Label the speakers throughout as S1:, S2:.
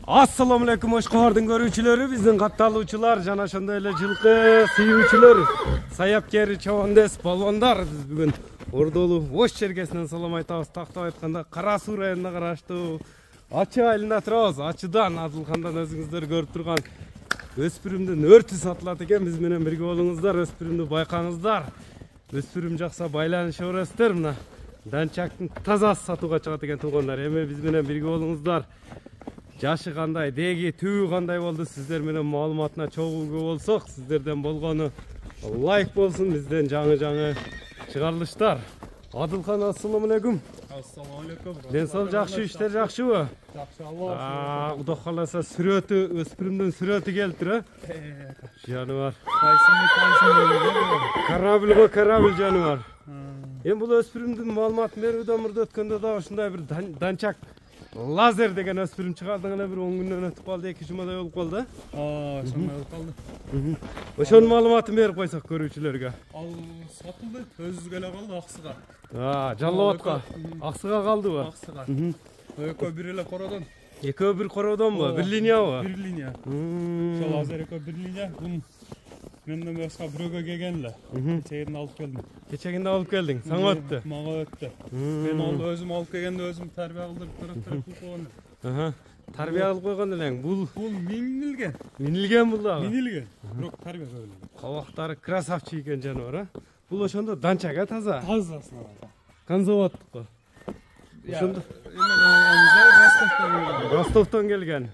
S1: Assalamu alaikum Oşqo'rdun görүүчүлөрү, биздин катталуучулар жана ошондой эле жылкы сүйүүчүлөр, саяпкер, чабандес, балбандар. Биз бүгүн Ордолу Ош чергесинен салам айтабыз. Тактап айтканда Кара Суу районуна караштуу Ачы айылында турабыз. Ачыдан, Адылхандан өзүңүздөр көрүп турган өспүрүмдүн өртү сатылат экен. Биз менен бирге болуңуздар, өспүрүмдү байкаңыздар. Өспүрүм жакса байланышып көрөсүздөр. Мына данчактын тазасы сатууга чыгат экен туугандар. Эми биз менен бирге болуңуздар. Жашы кандай, деги, түбү кандай болду, сиздер менен маалыматына чогуу болсок, сиздерден болгону лайк болсун, бизден жаңы чыгарылыштар. Адылхан, ассаламу алейкум.
S2: Ассаламу алейкум.
S1: Ден сол жакшы, иштер жакшыбы?
S2: Жакшы, Алла.
S1: Кудо кааласа сүрөтү, өспүрүмдүн сүрөтү келиптир, жаныбар. Корабль корабль жаныбар. Эми бул өспүрүмдүн маалыматын берүүдөн мурда өткөндө да ушундай бир данчак лазер деген өспүрүм чыгардың эле, бир 10 күндөн өтүп калды, 2 жумадай болуп калды.
S2: Ошондой болуп калды.
S1: Ошонун маалыматын берип койсок көрүүчүлөргө.
S2: Ал сатылды, өзүгө эле калды Аксыга.
S1: Жалал Абадка. Аксыга калдыбы?
S2: Аксыга. Экөө бир эле кородон.
S1: Экөө бир кородонбу? Бир линиябы?
S2: Бир линия. Ошол азыр экөө бир линия. Менден башка бирөөгө келген эле. Кечегинден алып келдим.
S1: Кечегинде алып келдиң, сага өттү.
S2: Мага өттү. Мен ал өзүм алып келгенде өзүм тарбия кылдырып турып койгон.
S1: Тарбия кылып койгон элең. Бул
S2: минилген.
S1: Минилген бул дагы.
S2: Минилген. Бирок тарбия кылган.
S1: Кабактары красавчик экен жаныбар, Бул ошондо данчак таза.
S2: Тазасына.
S1: Канзаваттыкпы?
S2: Ошондо
S1: Ростовдон келген.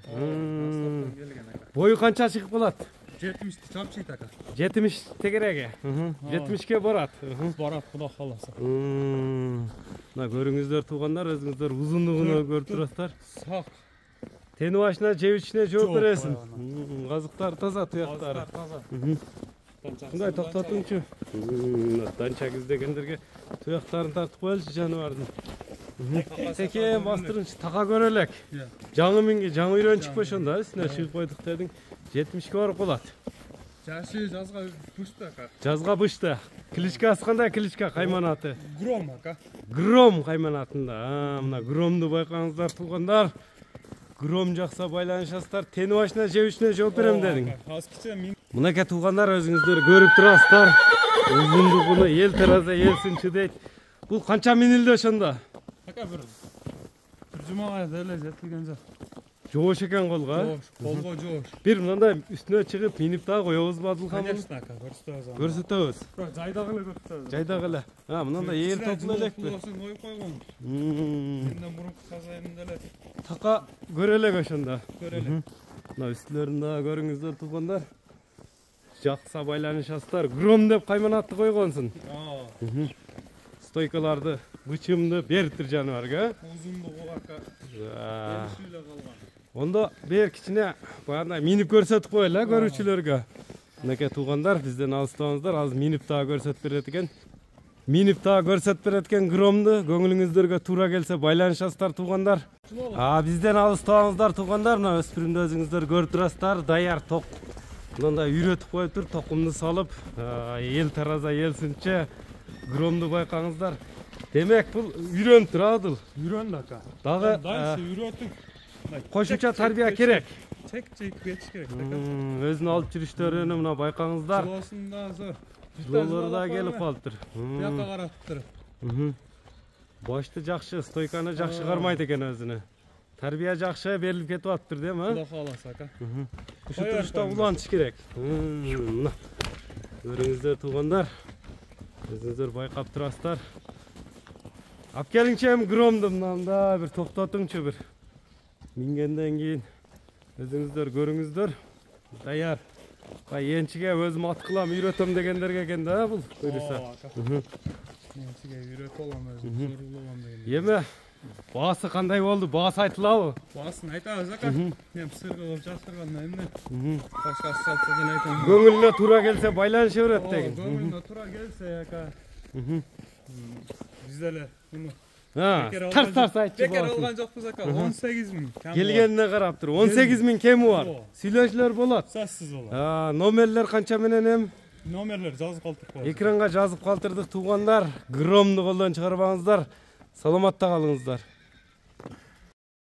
S1: Бою канча чыгып калат?
S2: 70 чапчыйт ака.
S1: 70 тегереге. 70ке барат.
S2: Барат, Кудай кааласа.
S1: Мына көрүңүздөр туугандар, өзүңүздөр узундугуну көрүп турасыздар.
S2: Сак.
S1: Тени башына, жебичине жооп бересиң. Казыктар таза, туяктары.
S2: Таза.
S1: Кандай токтотуңчу. Данчак издегендерге туяктарын тартып коелучу жаныбардын. Секен бастырыңчы, така көрөлөк. Жаңы минги, жаңы үйрөнчүкпү ошондо, үстүнө чыгып койдук дедиң. 70ке барып калат.
S2: Жашы жазга бышты ака.
S1: Жазга бышты. Кличкасы кандай кличка, кайманаты?
S2: Гром ака.
S1: Гром кайманатында. Мына громду байкаңыздар туугандар. Гром жакса байланышасыздар. Тени башына, жебичине жооп берем дедиң. Мынакей туугандар, өзүңүздөр көрүп турасыздар. Узундугуну эл тараза элсинчи дейт. Бул канча минилди ошондо?
S2: Ака бир жумага деле жетилген жок.
S1: Жоош экен колго.
S2: Колго жоош.
S1: Бир мындай үстүнө чыгып минип дагы коебузбу Адылхан?
S2: Конечно ака, көрсөтөбүз.
S1: Көрсөтөбүз.
S2: Жайдагы эле көрсөтөбүз.
S1: Жайдагы эле. Мындай эл топлуу элекпи?
S2: Коюп койгон. Менден мурунку хозяйным эле.
S1: Така көрөлөк ошондо.
S2: Көрөлөк.
S1: Мына үстүлөрүн дагы көрүңүздөр туугандар. Жакса байланышасыздар. Гром деп кайманатты койгонсуң. Стойкаларды, бычымды бериптир жаныбарга.
S2: Узундугу ака. Эле калган.
S1: Ондо бер кичине баягындай минип көрсөтүп коелу көрүүчүлөргө. Мынакей туугандар, бизден алыстабаңыздар, азыр минип дагы көрсөтүп берет экен. Минип дагы көрсөтүп берет экен громду. Көңүлүңүздөргө туура келсе байланышасыздар туугандар. Бизден алыстабаңыздар туугандар, мына өспүрүмдү өзүңүздөр көрүп турасыздар, даяр ток. Мындай үйрөтүп коюптур, токумду салып, эл тараза элсинче громду байкаңыздар. Демек бул үйрөнүп турабы?
S2: Үйрөндү ака.
S1: Дагы
S2: дайсы үйрөтүп
S1: кошумча тарбия керек.
S2: Чек кетиш керек.
S1: Өзүнүн алып жүрүштөрүнү мына байкаңыздар.
S2: Жолосунда зор.
S1: Жолдору да келип калыптыр.
S2: Бияка караптыр.
S1: Башты жакшы, стойканы жакшы кармайт экен өзүнө. Тарбия жакшы берилип кетип атыптыр, дейм,
S2: Кудай кааласа ака.
S1: Ушу турушта улантыш керек. Көрүңүздөр туугандар. Өзүңүздөр байкап турасыздар. Алып келиңчи эми громду мында бир токтотуңчу бир. Мингенден кийин өзүңүздөр көрүңүздөр. Даяр. Энчиге өзүм аткылам, үйрөтөм дегендерге экен да бул. Көрүсө.
S2: Энчиге үйрөтүп алам өзүм, зорулгам деген.
S1: Эми баасы кандай болду? Баасы айтылабы?
S2: Баасын айтабыз ака. Мен сыр кылып жашырганда эмне? Башкасы салса деле айтам.
S1: Көңүлүнө туура келсе байланыша берет деген.
S2: Көңүлүнө туура келсе ака. Биз деле муну
S1: тарс айтчы.
S2: Бекер алган жокпуз ака. 18 миң.
S1: Келгенине карап туруп, 18 миң кеми бар. Сүйлөшүүлөр болот.
S2: Сөзсүз болот.
S1: Номерлер канча менен эми?
S2: Номерлер жазып калтырып.
S1: Экранга жазып калтырдык туугандар. Громду колдон чыгарбаңыздар. Саламатта калыңыздар.